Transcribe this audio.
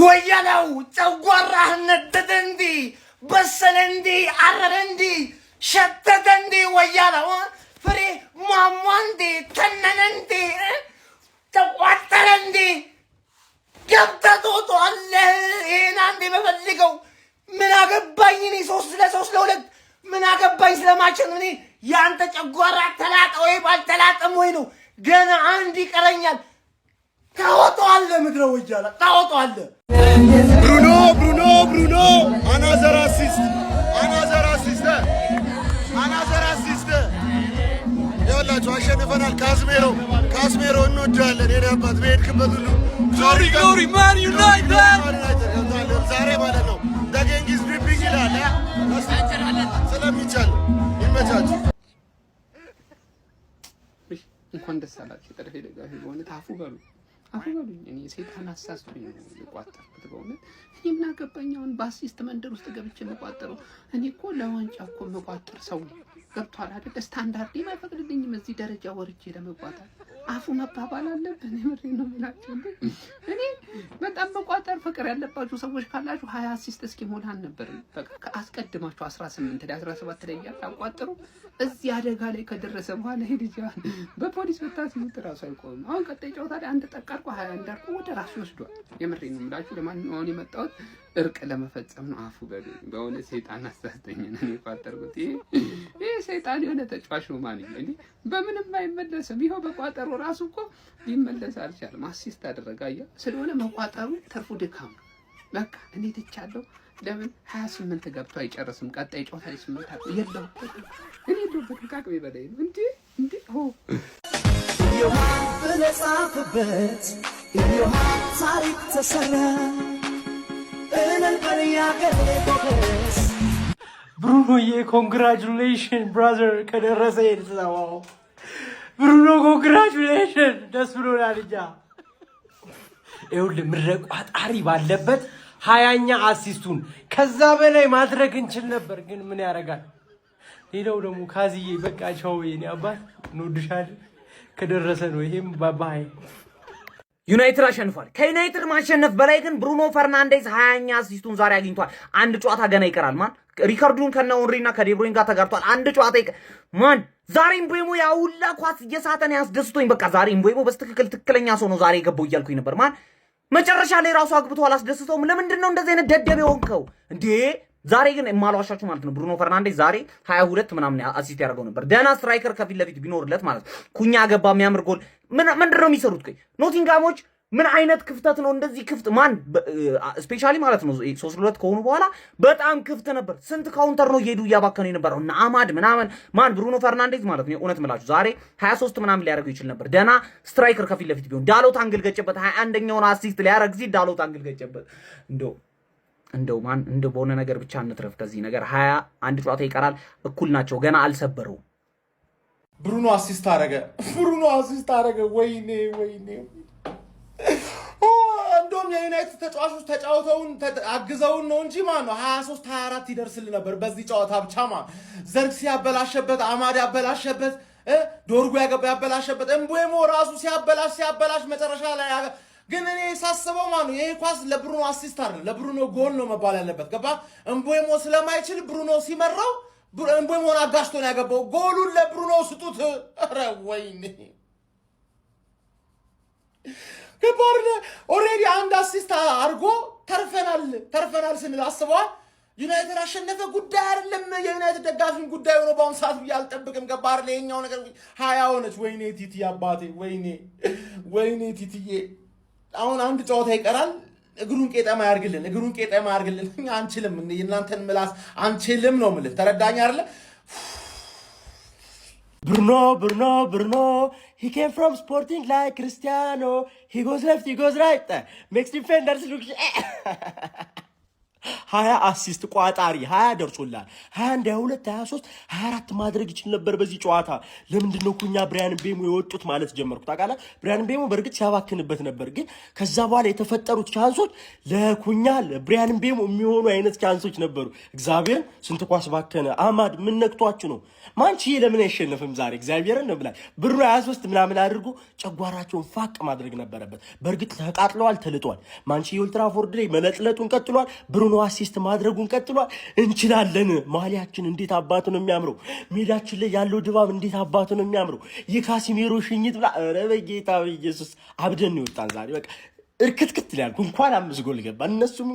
ወያለው ጨጓራህ ነደደ እንዲ በሰለ እንዲ አረረ እንዲ ሸተተ እንዲ ወያለው ፍሬ ማሟ እንዲ ተነነ እንዲ ተቋጠረ እንዲ ገብተህ አለ ይሄን አንዴ በፈልገው ምን አገባኝ እኔ 3-2 ምን አገባኝ ስለማችን እኔ ያንተ ጨጓራ ተላጠ ወይ ባልተላጠም ወይ ነው ገና አንድ ይቀረኛል ታወጣለ ምድረ ወያላ ታወጣለ ብሩኖ another assist ያላችሁ አሸንፈናል ካስሜሮ እንወዳለን የኔ አባት በሄድክበት ሁሉ glory man united ዛሬ ማለት ነው ዳገንጊዝ ቢፒንግ ይላል ስለሚቻል ይመቻችሁ እንኳን ደስ አላችሁ ተደረፈ ደጋፊ ሆነ ታፉ በሉ እኔ ሰይጣን አሳስቶኝ ነው የቋጠርኩት በእውነት እኔ ምን አገባኛውን በአሲስት መንደር ውስጥ ገብቼ መቋጠሩ እኔ እኮ ለዋንጫ እኮ መቋጠር ሰው ገብቷል አይደል ስታንዳርድ የማይፈቅድልኝም እዚህ ደረጃ ወርጄ ለመቋጠር አፉ መባባል አለብን የምሬ ነው የምላችሁ እኔ በጣም መቋጠር ፍቅር ያለባችሁ ሰዎች ካላችሁ 20 አሲስት እስኪሞላን ነበር በቃ አስቀድማችሁ 18 ላይ 17 ላይ ያቋጠሩ እዚህ አደጋ ላይ ከደረሰ በኋላ ሄድጃን በፖሊስ ወጣት ራሱ አይቆም አሁን ቀጣይ ጨዋታ ላይ አንድ ጠቃርቆ 21 ዳርቆ ወደ ራሱ ወስዷል የምሬ ነው የምላችሁ ለማንኛውም የመጣሁት እርቅ ለመፈጸም ነው አፉ በእውነ ሰይጣን አሳስተኝ ነው የቋጠርኩት ይሄ ሰይጣን የሆነ ተጫዋች ነው ማን እንዴ በምንም አይመለስም ይሄው በቋጠሩ ራሱ እኮ ሊመለስ አልቻለም አሲስት አደረጋያ ስለሆነ መቋጠሩ ተርፉ ድካም በቃ እኔ ተቻለው ለምን 28 ገብቶ አይጨርስም ቀጣይ ጨዋታ ላይ 8 አጥቶ የለው እኔ በተካክበ በላይ ነው እንዴ ሆ የዋን በለጻፈበት የዋን ታሪክ ተሰራ ብሩኖዬ ኮንግራቹሌሽን ብራዘር ከደረሰ ይልሳው ብሩኖ ኮንግራቹሌሽን ደስ ብሎናል እኛ ይኸውልህ ምድረ ቋጣሪ ባለበት 20ኛ አሲስቱን ከዛ በላይ ማድረግ እንችል ነበር ግን ምን ያደርጋል ሌላው ደግሞ ካዚዬ በቃ ቻው የኔ አባት እንወድሻለን ከደረሰ ነው ይሄም ባባይ ዩናይትድ አሸንፏል ከዩናይትድ ማሸነፍ በላይ ግን ብሩኖ ፈርናንዴዝ 20ኛ አሲስቱን ዛሬ አግኝቷል አንድ ጨዋታ ገና ይቀራል ማን ሪካርዱን ከነ ኦንሪና ከዴብሮይን ጋር ተጋርቷል አንድ ጨዋታ ማን ዛሬ ምቦሞ ያውላ ኳስ እየሳተን ያስደስቶኝ በቃ ዛሬ ምቦሞ በትክክለኛ ሰው ነው ዛሬ ገባው እያልኩኝ ነበር ማን መጨረሻ ላይ ራሱ አግብቶ አላስደስተውም ለምንድነው እንደዚህ አይነት ደደብ የሆንከው እንዴ ዛሬ ግን ማሏሻችሁ ማለት ነው ብሩኖ ፈርናንዴዝ ዛሬ 22 ምናምን አሲስት ያደርገው ነበር ደና ስትራይከር ከፊት ለፊት ቢኖርለት ማለት ኩኛ ገባ የሚያምር ጎል ምንድነው የሚሰሩት ኖቲንጋሞች ምን አይነት ክፍተት ነው እንደዚህ ክፍት ማን ስፔሻሊ ማለት ነው 3-2 ከሆኑ በኋላ በጣም ክፍት ነበር ስንት ካውንተር ነው እየሄዱ እያባከኑ የነበረው እና አማድ ምናምን ማን ብሩኖ ፈርናንዴዝ ማለት ነው እውነት ምላችሁ ዛሬ 23 ምናምን ሊያደርገው ይችል ነበር ደና ስትራይከር ከፊት ለፊት ቢሆን ዳሎት አንግል ገጨበት 21ኛውን አሲስት ሊያደርግ ሲል ዳሎት አንግል ገጨበት እንደው ማን እንደው በሆነ ነገር ብቻ እንትረፍ ከዚህ ነገር 21 ጨዋታ ይቀራል እኩል ናቸው ገና አልሰበረው ብሩኖ አሲስት አረገ ወይኔ እንደውም የዩናይትድ ተጫዋቾች ተጫውተውን አግዘውን ነው እንጂ ማን ነው 23-24 ይደርስል ነበር በዚህ ጨዋታ ብቻ ማን ዘርክሲ ያበላሸበት አማድ ያበላሸበት ዶርጉ ያበላሸበት እምቦሞ ራሱ ሲያበላሽ መጨረሻ ላይ ግን እኔ ሳስበው ማን ነው ይሄ ኳስ ለብሩኖ አሲስት አይደለም ለብሩኖ ጎል ነው መባል ያለበት ገባ እምቦሞ ስለማይችል ብሩኖ ሲመራው እምቦሞን አጋሽቶ ነው ያገባው ጎሉን ለብሩኖ ስጡት ኧረ ወይኔ ከባርለ ኦሬዲ አንድ አሲስት አርጎ ተርፈናል ስንል አስበዋል ዩናይትድ አሸነፈ ጉዳይ አይደለም የዩናይትድ ደጋፊን ጉዳይ ሆኖ ባሁን ሰዓት ያልጠብቅም ገባር ለኛው ነገር 20 ሆነች ወይኔ ቲቲ አባቴ ወይኔ ቲቲዬ አሁን አንድ ጨዋታ ይቀራል እግሩን ቄጠማ ያርግልን እኛ አንችልም እናንተን ምላስ አንችልም ነው ማለት ተረዳኝ አይደለ Bruno, he came from Sporting like Cristiano. He goes left, he goes right. Makes defenders look 20 አሲስት ቋጣሪ 20 ደርሶላል። 21 22 23 24 ማድረግ ይችል ነበር በዚህ ጨዋታ። ለምንድነው ኩኛ ብራያን ቤሞ የወጡት ማለት ጀመርኩ። ታውቃለህ ብራያን ቤሞ በእርግጥ ሲያባክንበት ነበር፣ ግን ከዛ በኋላ የተፈጠሩት ቻንሶች ለኩኛ ለብራያን ቤሞ የሚሆኑ አይነት ቻንሶች ነበሩ። እግዚአብሔርን ስንት ኳስ ባከነ። አማድ ምን ነክቷችሁ ነው? ማንቺዬ ለምን አይሸነፍም ዛሬ? እግዚአብሔርን ነው ብላ ብሩ 23 ምናምን አድርጎ ጨጓራቸውን ፋቅ ማድረግ ነበረበት። በእርግጥ ተቃጥለዋል፣ ተልጧል። ማንቺዬ ኦልትራፎርድ ላይ መለጥለጡን ቀጥሏል። ብሩኖ አሲስት ማድረጉን ቀጥሏል። እንችላለን። ማሊያችን እንዴት አባቱ ነው የሚያምረው! ሜዳችን ላይ ያለው ድባብ እንዴት አባቱ ነው የሚያምረው! የካሲሜሮ ሽኝት ብላ ኧረ በጌታ በኢየሱስ አብደን ይወጣን ዛሬ። በቃ እርክትክት ሊያልኩ እንኳን 5 ጎል ገባ እነሱም